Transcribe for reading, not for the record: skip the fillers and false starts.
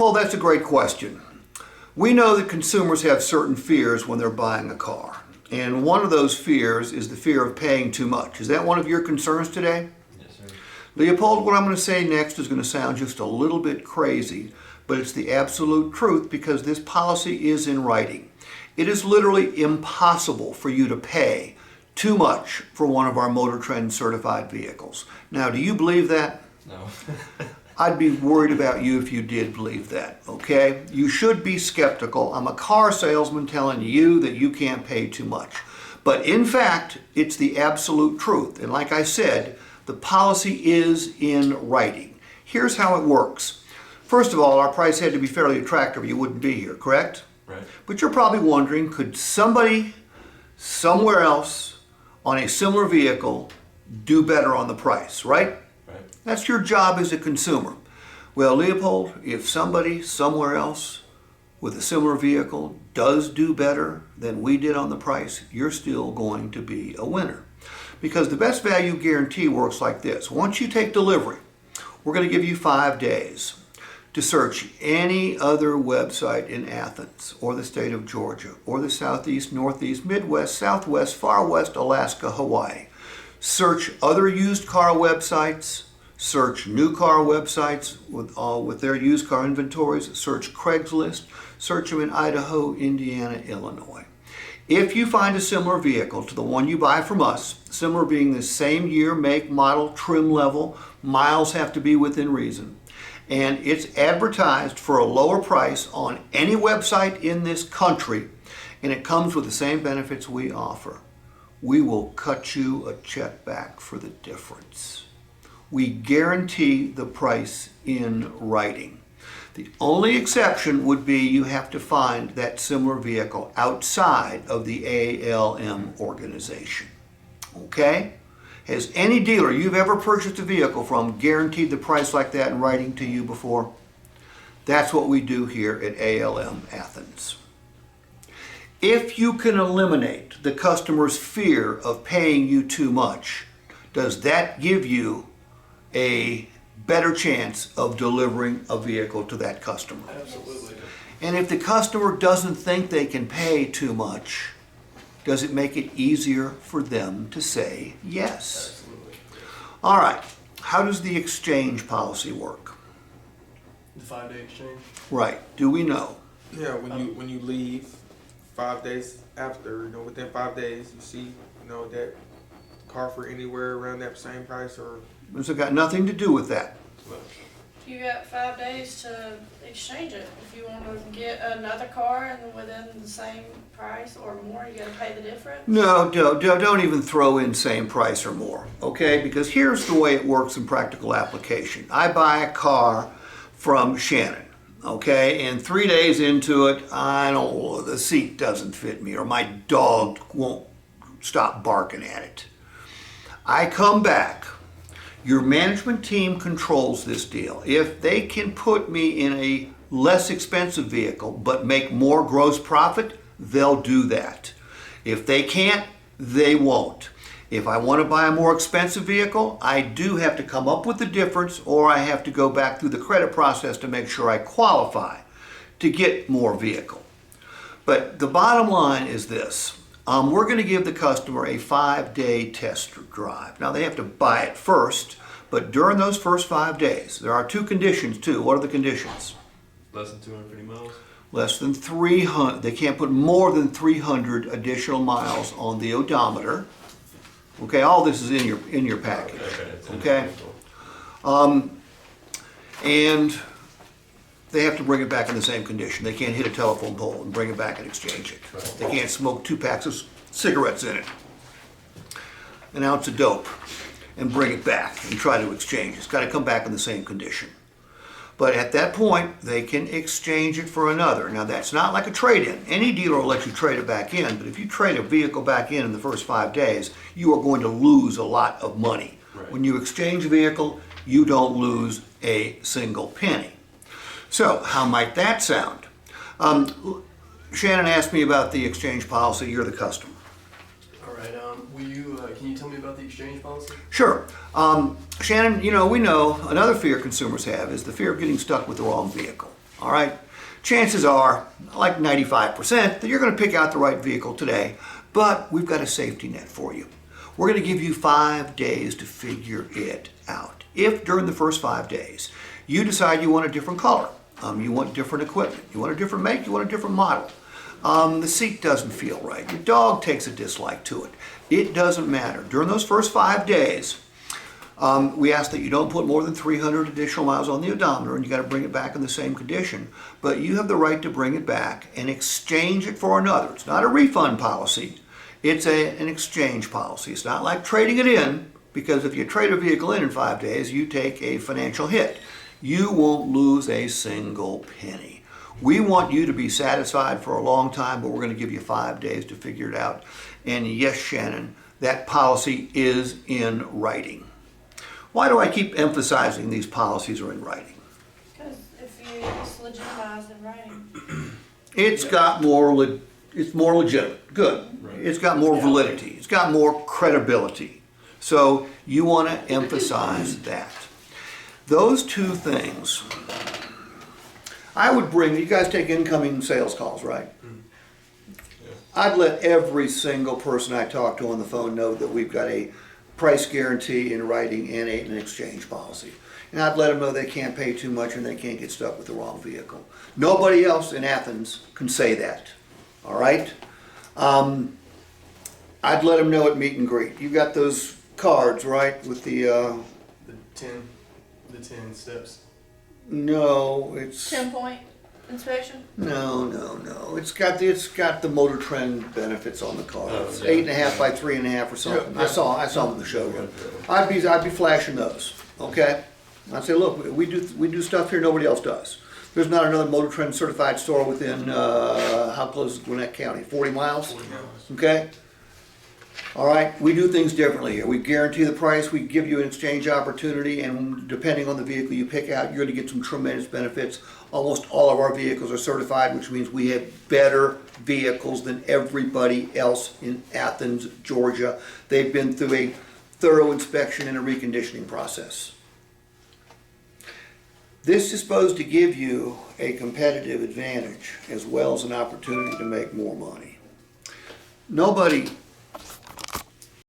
Well, that's a great question. We know that consumers have certain fears when they're buying a car. And one of those fears is the fear of paying too much. Is that one of your concerns today? Yes, sir. Leopold, what I'm going to say next is going to sound just a little bit crazy, but it's the absolute truth because this policy is in writing. It is literally impossible for you to pay too much for one of our MotorTrend certified vehicles. Now, do you believe that? No. I'd be worried about you if you did believe that, okay? You should be skeptical. I'm a car salesman telling you that you can't pay too much. But in fact, it's the absolute truth. And like I said, the policy is in writing. Here's how it works. First of all, our price had to be fairly attractive or you wouldn't be here, correct? Right. But you're probably wondering, could somebody somewhere else on a similar vehicle do better on the price, right? Right. That's your job as a consumer. Well, Leopold, if somebody somewhere else with a similar vehicle does do better than we did on the price, you're still going to be a winner. Because the best value guarantee works like this. Once you take delivery, we're going to give you 5 days to search any other website in Athens or the state of Georgia or the Southeast, Northeast, Midwest, Southwest, Far West, Alaska, Hawaii. Search other used car websites, search new car websites with their used car inventories, search Craigslist, search them in Idaho, Indiana, Illinois. If you find a similar vehicle to the one you buy from us, similar being the same year, make, model, trim level, miles have to be within reason, and it's advertised for a lower price on any website in this country, and it comes with the same benefits we offer, we will cut you a check back for the difference. We guarantee the price in writing. The only exception would be you have to find that similar vehicle outside of the ALM organization. Okay? Has any dealer you've ever purchased a vehicle from guaranteed the price like that in writing to you before? That's what we do here at ALM Athens. If you can eliminate the customer's fear of paying you too much, does that give you a better chance of delivering a vehicle to that customer? Absolutely. And if the customer doesn't think they can pay too much, does it make it easier for them to say yes? Absolutely. All right, how does the exchange policy work? The 5-day exchange. Right, do we know? Yeah, when you leave 5 days after, within 5 days, you see, that car for anywhere around that same price or. It's got nothing to do with that. You got 5 days to exchange it. If you want to get another car and within the same price or more, you got to pay the difference. No, don't even throw in same price or more, okay? Because here's the way it works in practical application. I buy a car from Shannon, okay? And 3 days into it, the seat doesn't fit me or my dog won't stop barking at it. I come back. Your management team controls this deal. If they can put me in a less expensive vehicle but make more gross profit, they'll do that. If they can't, they won't. If I want to buy a more expensive vehicle, I do have to come up with the difference or I have to go back through the credit process to make sure I qualify to get more vehicle. But the bottom line is this. We're going to give the customer a 5-day test drive. Now they have to buy it first, but during those first 5 days, there are 2 conditions too. What are the conditions? Less than 250 miles? Less than 300. They can't put more than 300 additional miles on the odometer. Okay, all this is in your package. Okay. And they have to bring it back in the same condition. They can't hit a telephone pole and bring it back and exchange it. They can't smoke 2 packs of cigarettes in it, an ounce of dope, and bring it back and try to exchange. It's got to come back in the same condition. But at that point, they can exchange it for another. Now, that's not like a trade-in. Any dealer will let you trade it back in, but if you trade a vehicle back in the first 5 days, you are going to lose a lot of money. Right. When you exchange a vehicle, you don't lose a single penny. So, how might that sound? Shannon asked me about the exchange policy. You're the customer. All right. Can you tell me about the exchange policy? Sure. Shannon, we know another fear consumers have is the fear of getting stuck with the wrong vehicle. all right? Chances are, like 95%, that you're going to pick out the right vehicle today, but we've got a safety net for you. We're going to give you 5 days to figure it out. If during the first 5 days you decide you want a different color, you want different equipment, you want a different make, you want a different model, the seat doesn't feel right, your dog takes a dislike to it, it doesn't matter. During those first 5 days, we ask that you don't put more than 300 additional miles on the odometer, and you got to bring it back in the same condition. But you have the right to bring it back and exchange it for another. It's not a refund policy. It's an exchange policy. It's not like trading it in, because if you trade a vehicle in 5 days, you take a financial hit. You won't lose a single penny. We want you to be satisfied for a long time, but we're going to give you 5 days to figure it out. And yes, Shannon, that policy is in writing. Why do I keep emphasizing these policies are in writing? Because if it's legitimized in writing. It's got more, it's more legitimate. Good. Right. It's got more validity. It's got more credibility. So you want to emphasize that. Those two things, I would bring, you guys take incoming sales calls, right? I'd let every single person I talk to on the phone know that we've got a price guarantee in writing and an exchange policy. And I'd let them know they can't pay too much and they can't get stuck with the wrong vehicle. Nobody else in Athens can say that, all right? I'd let them know at meet and greet. You've got those cards, right, with the, The 10 steps. no, it's, 10-point inspection? no. It's got the MotorTrend benefits on the cards. Oh, yeah. 8.5 by 3.5 or something. Yeah. I saw them in the showroom. I'd be flashing those, okay? I'd say, look, we do stuff here nobody else does. There's not another MotorTrend certified store within, how close is Gwinnett County? 40 miles? 40 miles. Okay? All right, we do things differently here. We guarantee the price, we give you an exchange opportunity, and depending on the vehicle you pick out, you're gonna get some tremendous benefits. Almost all of our vehicles are certified, which means we have better vehicles than everybody else in Athens, Georgia. They've been through a thorough inspection and a reconditioning process. This is supposed to give you a competitive advantage as well as an opportunity to make more money. Nobody